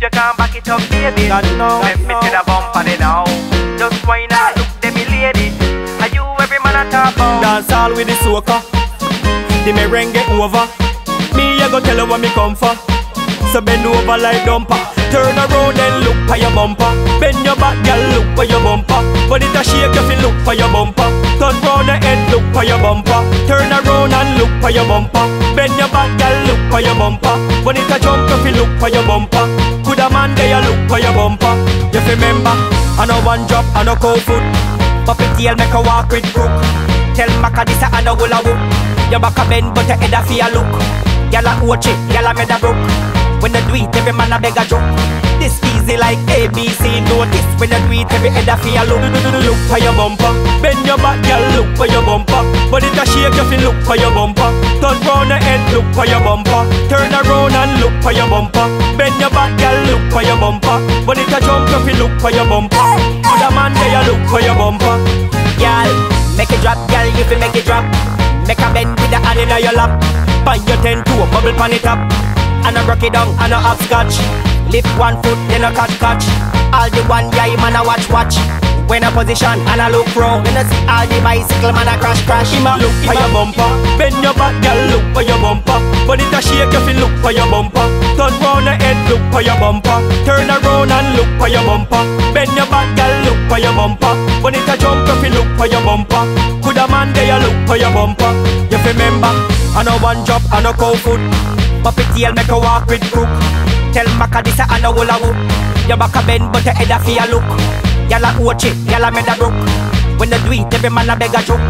you can't back it up, baby. God, no, Let me see the bump on it now. Just why not look them lady. Are you every man a talk about? Dance all with the soca, the merengue over. Me I go tell her what me come for. So bend over like dumper. Turn around and look for your bumper. Bend your back, girl, look for your bumper. But it a shake if you look for your bumper. Turn round the head, look for your bumper. Turn around and look for your bumper. Bend your back, girl, look for your bumper. But it a jump if you look for your bumper. Could a man there look for your bumper? You remember, I know one drop, I know cold foot. Pop it tail, make a walk with crook. Tell Maka this a no hula whoop. Your back a bend, but your head a feel look. Y'all a watch it, y'all a made a broke. When you do it, every man a beg a joke. This easy like ABC, notice. When you do it, every head a feel look. Look for your bumper. Bend your back, girl, look for your bumper. But it a shake if you look for your bumper. Turn round the head, look for your bumper. Turn around and look for your bumper. Bend your back, girl, look for your bumper. But it a jump if you look for your bumper. Put a man there, you look for your bumper. Girl, make it drop, girl, if you make it drop. Make a bend with the hand in your lap. Find your 10 to a bubble pan it up. And I rock it down and I hopscotch. Lift one foot, then I catch. All the one guy man I watch. When I position and I look round, when I see all the bicycle man I crash. Look for your bumper. Bend your back, girl, look for your bumper. But it a shake if you look for your bumper. Turn round the head, look for your bumper. Turn around and look for your bumper. Bend your back, girl, look for your bumper. But it a jump if you look for your bumper. Could a man there look for your bumper? You remember, I know one drop, I know cold foot. Pop it tail, make a walk with crook. Tell Maka this a no hula whoop. Your back a bend, but your head a feel look. Y'all a watch it, y'all a made a broke. When you do it, every man a beg a joke.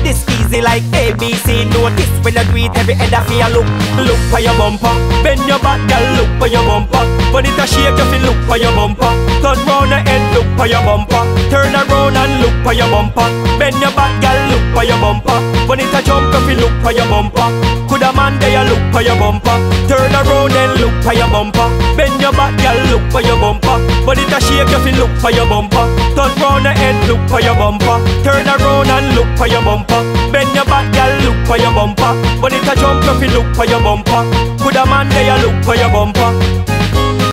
This easy like ABC, notice. When you do it, every head a feel look. Look for your bumper. Bend your back, girl, look for your bumper. But it a shake if you look for your bumper. Turn round the head, look for your bumper. Turn around and look for your bumper. Bend your back, girl, look for your bumper. But it a jump if you look for your bumper. Could a man there look for your bumper? Turn around and look for your bumper. Bend your back, girl, look for your bumper. But it a shake if you look for your bumper. Turn round the head, look for your bumper. Turn around and look for your bumper. Bend your back, girl, look for your bumper. But it a jump if you look for your bumper. Could a man there look for your bumper?